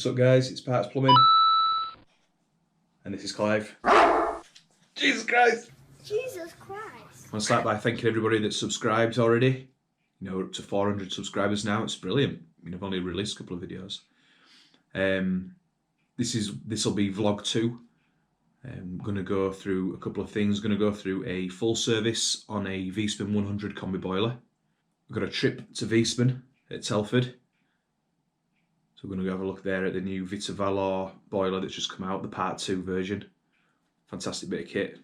up guys, it's Parts Plumbing. And this is Clive. Jesus Christ! Jesus Christ. I want to start by thanking everybody that's subscribed already. You know, we're up to 400 subscribers now, it's brilliant. I mean, I've only released a couple of videos. This will be vlog 2. I'm going to go through a couple of things. I'm going to go through a full service on a Viessmann 100 combi boiler. We've got a trip to Viessmann at Telford. So we're going to go have a look there at the new Viessmann boiler that's just come out, the Part 2 version. Fantastic bit of kit.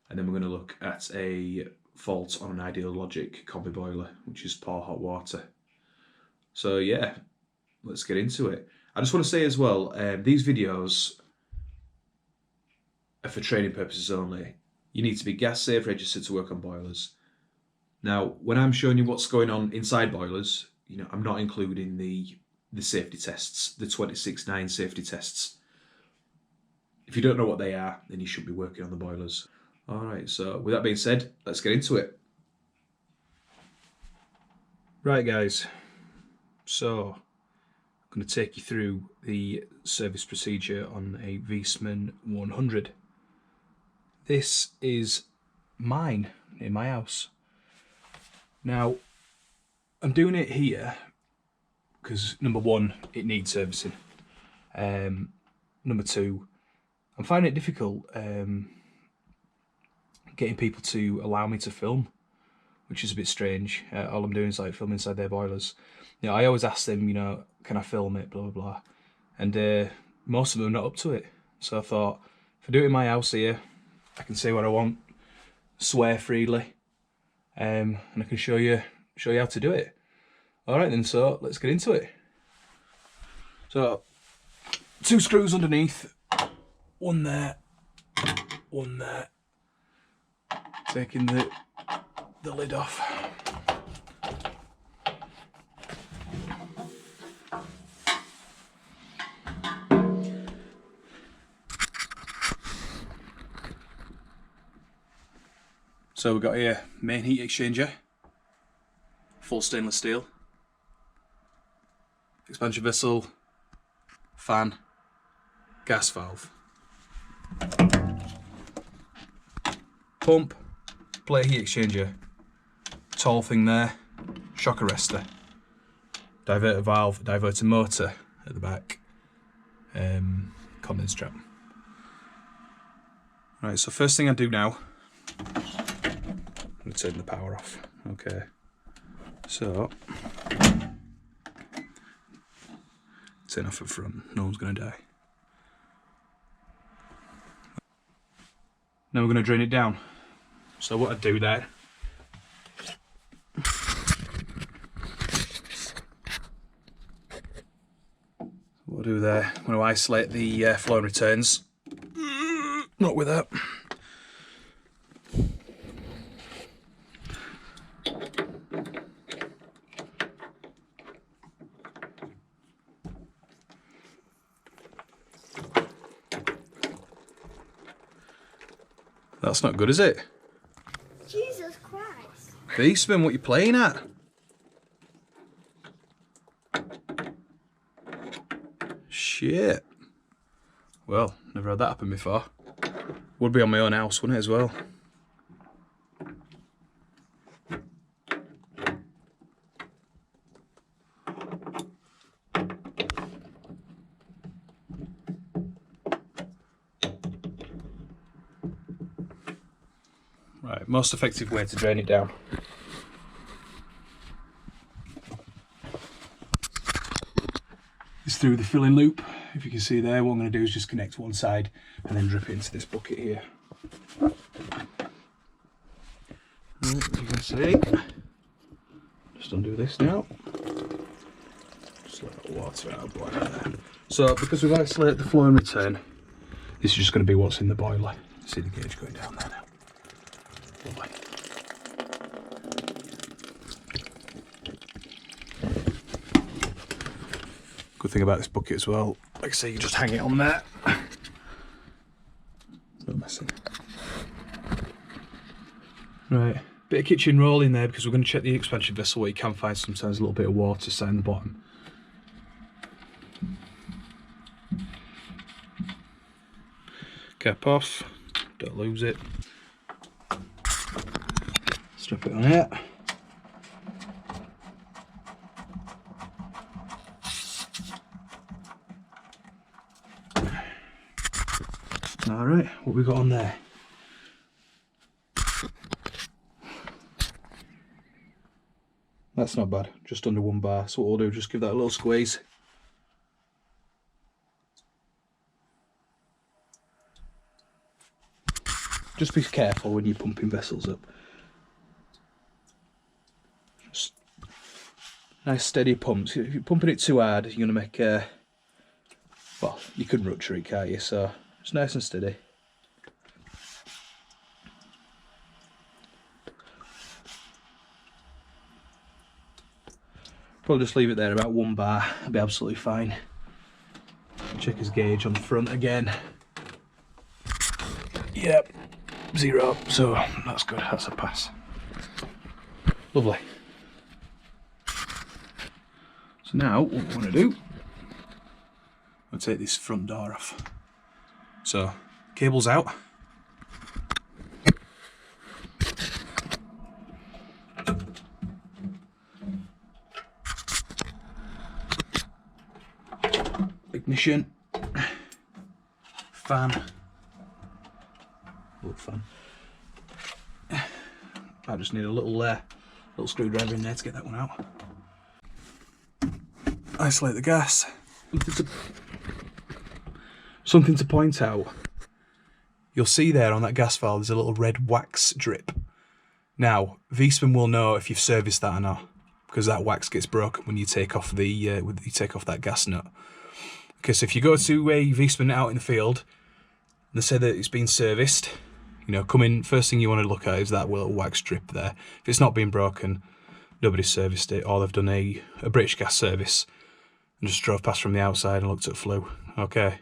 And then we're going to look at a fault on an Ideal Logic combi boiler, which is pour hot water. So yeah, let's get into it. I just want to say as well, these videos are for training purposes only. You need to be gas safe registered to work on boilers. Now, when I'm showing you what's going on inside boilers, you know, I'm not including the safety tests, the 26.9 safety tests. If you don't know what they are, then you should be working on the boilers. All right, so with that being said, let's get into it. Right guys, so I'm going to take you through the service procedure on a Viessmann 100. This is mine in my house. Now, I'm doing it here because number one, it needs servicing. Number two, I'm finding it difficult getting people to allow me to film, which is a bit strange. All I'm doing is like film inside their boilers. You know, I always ask them, you know, can I film it, blah, blah, blah. And most of them are not up to it. So I thought, if I do it in my house here, I can say what I want, swear freely, and I can show you how to do it. All right then, so let's get into it. So, 2 screws underneath, one there, one there. Taking the lid off. So we've got here main heat exchanger, full stainless steel, expansion vessel, fan, gas valve, pump, plate heat exchanger, tall thing there, shock arrestor, diverter valve, diverter motor at the back, condense trap. Right, so first thing I do now, I'm going to turn the power off. Okay, so turn off the front, no one's going to die. Now we're going to drain it down. So what I do there, I'm going to isolate the flow and returns. Not with that. That's not good, is it? Jesus Christ. Viessmann, what you playing at? Shit. Well, never had that happen before. Would be on my own house, wouldn't it, as well? Right, most effective way to drain it down. Is through the filling loop. If you can see there, what I'm going to do is just connect one side and then drip it into this bucket here. Right, as you can see, just undo this now. Just let the water out of the boiler there. So, because we've isolated the flow and return, this is just going to be what's in the boiler. See the gauge going down there now. Lovely. Good thing about this bucket as well, like I say, you just hang it on there. No messing. Right, bit of kitchen roll in there because we're going to check the expansion vessel where you can find sometimes a little bit of water sat in the bottom. Cap off, don't lose it. Strap it on here. Alright, what we got on there? That's not bad, just under 1 bar. So what we'll do, just give that a little squeeze. Just be careful when you're pumping vessels up. Just nice steady pumps. If you're pumping it too hard, you're going to make well, you can rupture it, can't you? So it's nice and steady. Probably just leave it there about 1 bar, it'll be absolutely fine. Check his gauge on the front again. Yep, 0, so that's good, that's a pass. Lovely. So now, what we want to do, I'll take this front door off. So, cable's out. Ignition, fan, little fan. I just need a little screwdriver in there to get that one out. Isolate the gas. Something to point out. You'll see there on that gas valve there's a little red wax drip. Now, Viessmann will know if you've serviced that or not, because that wax gets broken when you take off that gas nut. Because if you go to a Viessmann out in the field, and they say that it's been serviced, you know, come in, first thing you want to look at is that little wax strip there. If it's not been broken, nobody's serviced it, or they've done a British gas service and just drove past from the outside and looked at flue. Okay.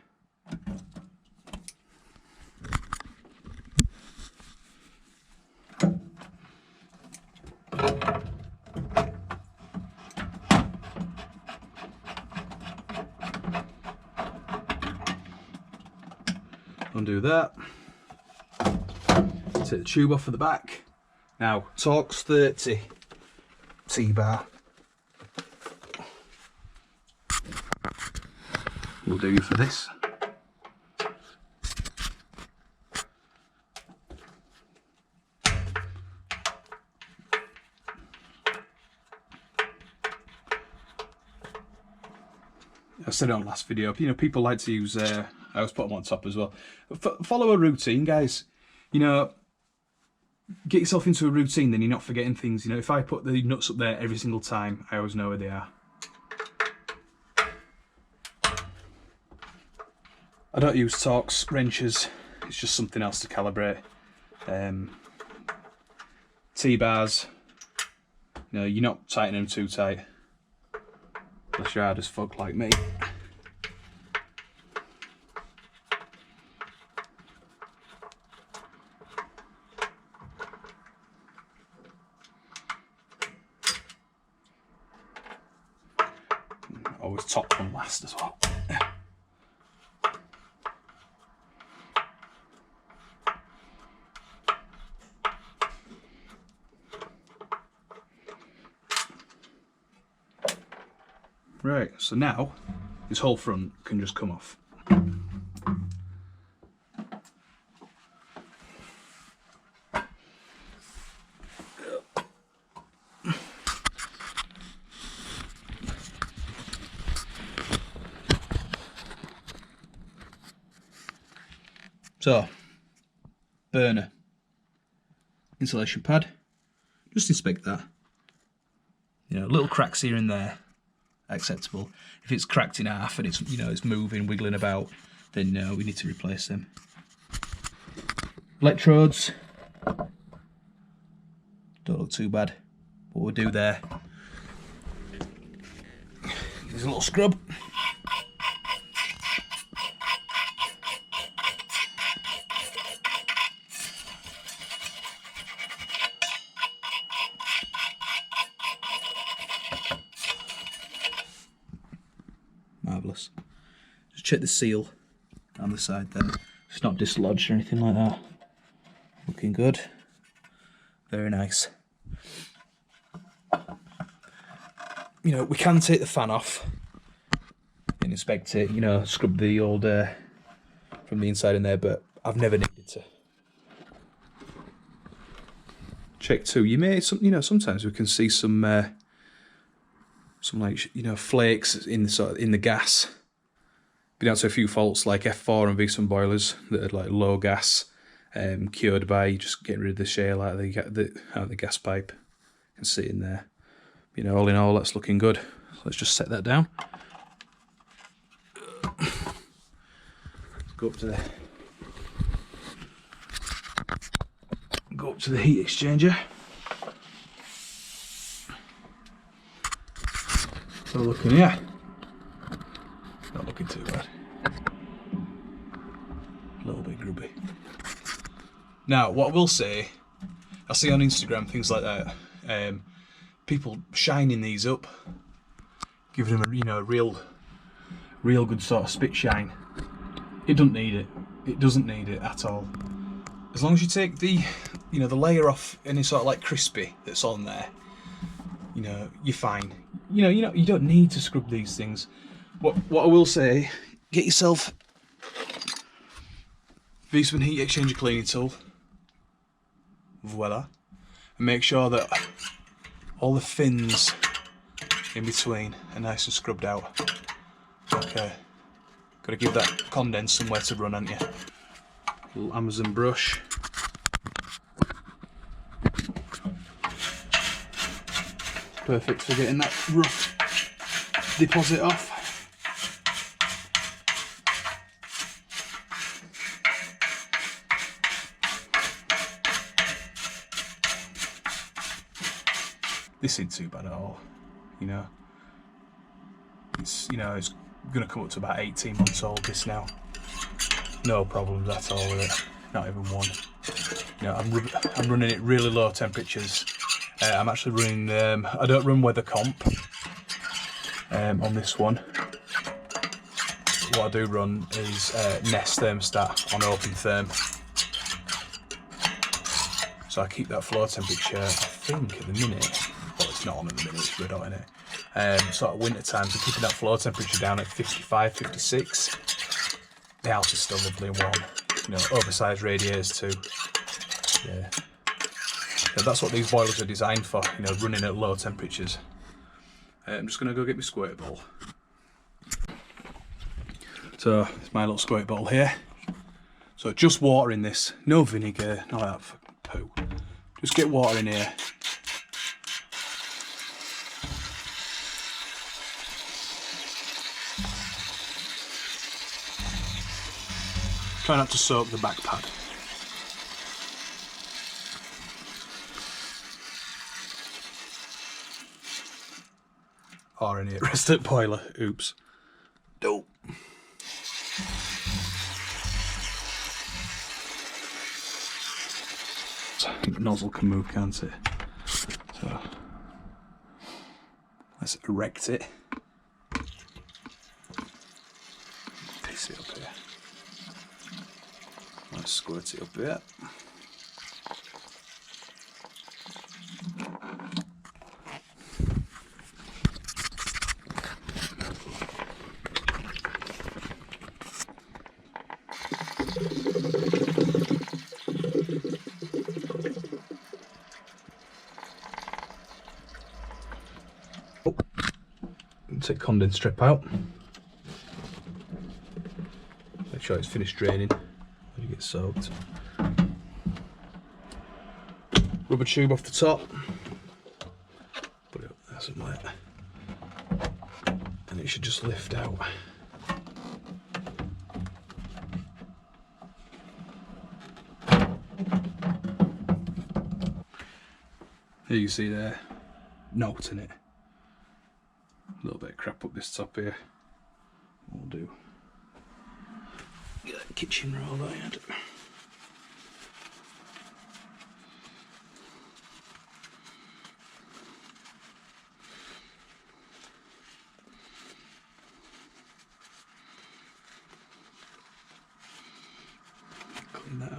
Undo that. Take the tube off of the back. Now, Torx 30 T-bar. Will do for this. I said it on last video, you know, people like to use, I always put them on top as well. Follow a routine, guys. You know, get yourself into a routine, then you're not forgetting things. You know, if I put the nuts up there every single time, I always know where they are. I don't use Torx wrenches, it's just something else to calibrate. T-bars, you know, you're not tightening them too tight, unless you're hard as fuck like me. Always top one last as well. Right, so now this whole front can just come off. So, burner, insulation pad, just inspect that. You know, little cracks here and there, acceptable. If it's cracked in half and it's, you know, it's moving, wiggling about, then no, we need to replace them. Electrodes, don't look too bad. What we'll do there, there's a little scrub. Marvellous. Just check the seal on the side then. It's not dislodged or anything like that. Looking good. Very nice. You know, we can take the fan off and inspect it, you know, scrub the old air from the inside in there, but I've never needed to. Check too. You know, sometimes we can see some like, you know, flakes in the gas. Been out to a few faults like F4 and Viessmann boilers that are like low gas, cured by just getting rid of the shale out of the gas pipe. You can see it in there. You know, all in all, that's looking good. So let's just set that down. Go up to the heat exchanger. So looking here. Not looking too bad. A little bit grubby. Now, what I will say, I see on Instagram things like that. People shining these up, giving them a, you know, real good sort of spit shine. It doesn't need it. It doesn't need it at all. As long as you take the, you know, the layer off any sort of like crispy that's on there, you know, you're fine. You know, you don't need to scrub these things. What I will say, get yourself Viessmann heat exchanger cleaning tool. Voila. And make sure that all the fins in between are nice and scrubbed out. Okay. Got to give that condense somewhere to run, haven't you? Little Amazon brush. Perfect for getting that rough deposit off. This isn't too bad at all, you know. It's gonna come up to about 18 months old, this now. No problems at all with it, not even one. You know, I'm running it really low temperatures. I'm actually running, I don't run weather comp on this one. What I do run is Nest thermostat on open therm. So I keep that floor temperature, I think at the minute, well it's not on at the minute, it's red hot in it. Sort of winter times, I'm keeping that floor temperature down at 55, 56. The house is still lovely and warm. You know, oversized radiators too. Yeah. So that's what these boilers are designed for, you know, running at low temperatures. I'm just going to go get my squirt bottle. So, it's my little squirt bottle here. So just water in this, no vinegar, none of that fucking poo. Just get water in here. Try not to soak the back pad. Or any rest at boiler. Oops. Dope. The nozzle can move, can't it? So let's erect it. Piss it up here. Let's squirt it up here. Take condense strip out. Make sure it's finished draining when you get soaked. Rubber tube off the top. Put it up there somewhere. And it should just lift out. There you see there, note in it. A little bit of crap up this top here. We'll do. Get that kitchen roll that I had.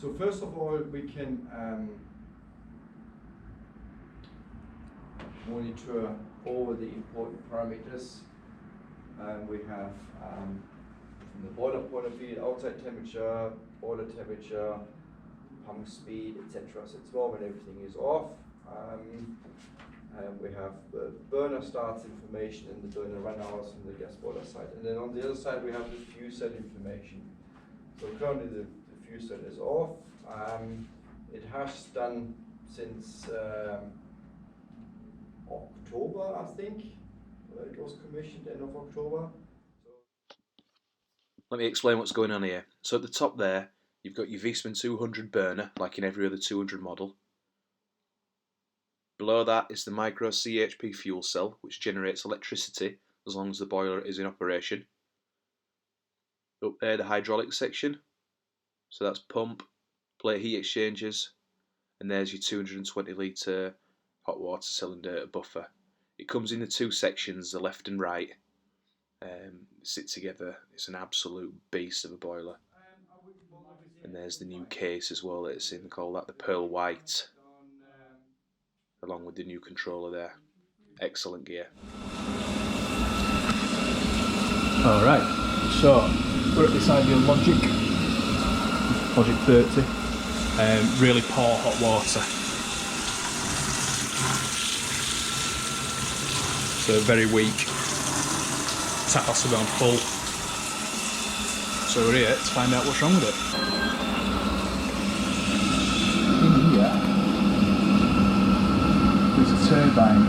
So first of all, we can monitor all the important parameters. We have from the boiler point of view, outside temperature, boiler temperature, pump speed, etc. So it's warm when everything is off. We have the burner starts information and the burner run hours from the gas boiler side. And then on the other side we have the fuse set information. So currently the fuse set is off. It has done since October, I think. It was commissioned end of October. Let me explain what's going on here. So at the top there, you've got your Viessmann 200 burner, like in every other 200 model. Below that is the micro CHP fuel cell, which generates electricity as long as the boiler is in operation. Up there, the hydraulic section. So that's pump, plate heat exchangers, and there's your 220 litre hot water cylinder buffer. It comes in the two sections, the left and right. Sit together. It's an absolute beast of a boiler. And there's the new case as well that it's in, called that the Pearl White, along with the new controller there. Excellent gear. Alright, so we're at this ideal Logic 30. Really poor hot water. So very weak. Tap has to be on full. So we're here to find out what's wrong with it. In here, there's a turbine,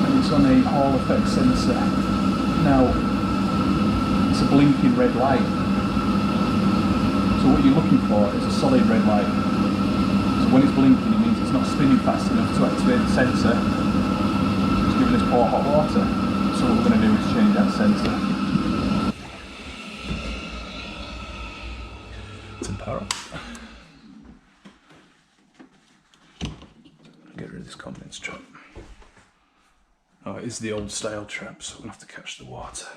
and it's on a Hall effect sensor. Now, it's a blinking red light. So what you're looking for is a solid red light. So when it's blinking, it means it's not spinning fast enough to activate the sensor. It's giving us poor hot water. So what we're going to do is change that sensor. Get rid of this condense trap. Oh, it is the old style trap, so we're going to have to catch the water.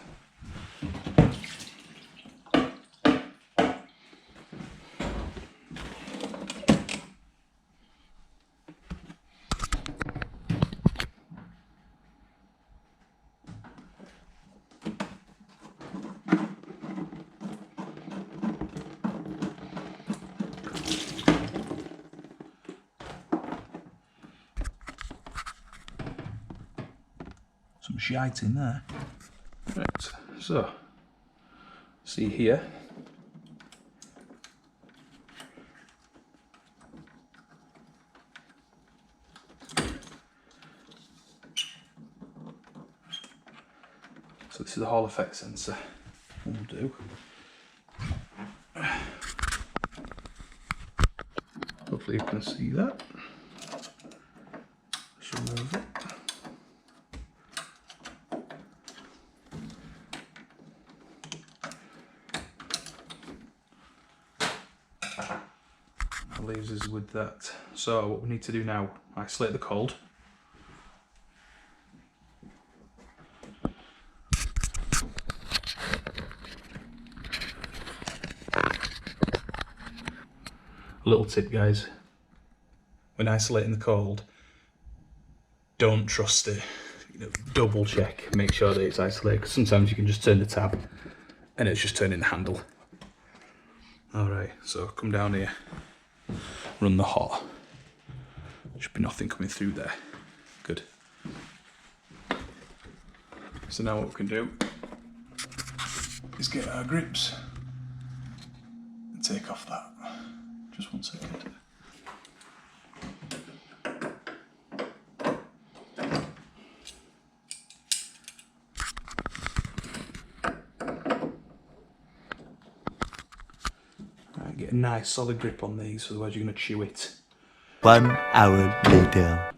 Some shite in there. Right, so see here. So this is the Hall effect sensor. What we'll do. Hopefully you can see that. Just remove it. Leaves us with that. So what we need to do now, isolate the cold. A little tip, guys, when isolating the cold, don't trust it. Double check, make sure that it's isolated, because sometimes you can just turn the tab and it's just turning the handle. Alright, so come down here. Run the hot. Should be nothing coming through there. Good. So now what we can do is get our grips and take off that. Just 1 second. Right, get a nice solid grip on these, otherwise you're going to chew it. 1 hour later.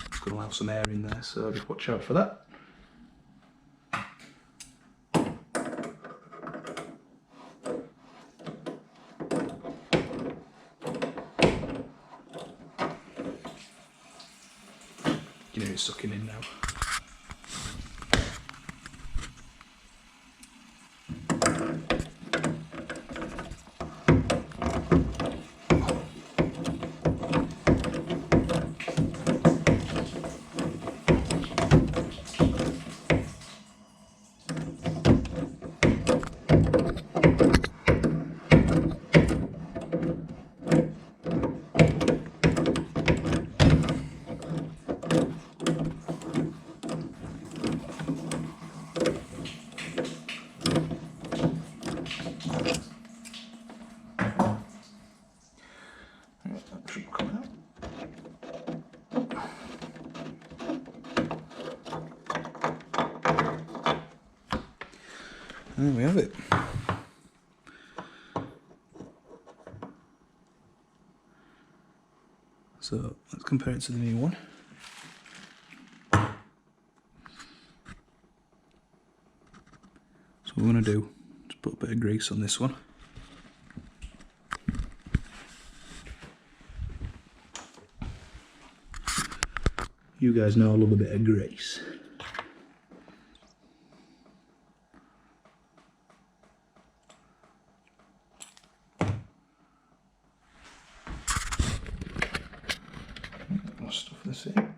It's going to allow some air in there, so just watch out for that. You know it's sucking in now. There we have it. So let's compare it to the new one. So what we're going to do is put a bit of grease on this one. You guys know I love a bit of grease. I'll stuff this in.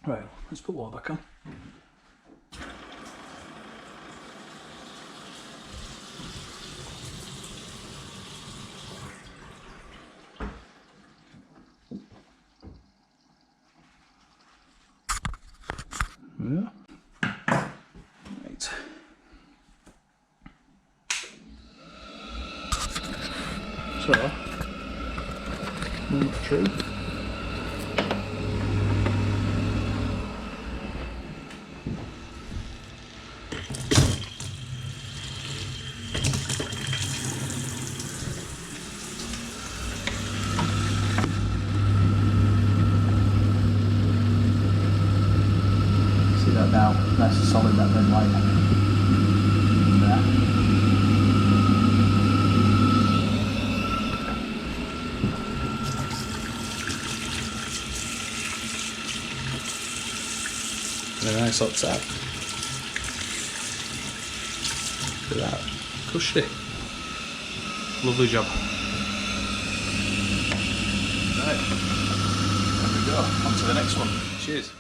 Right, let's put water back on. Yeah. Right. So, move through. See that now, nice and solid, that red light. There. And a nice hot tap. Look at that, cushy. Lovely job. Right, there we go, on to the next one. Cheers.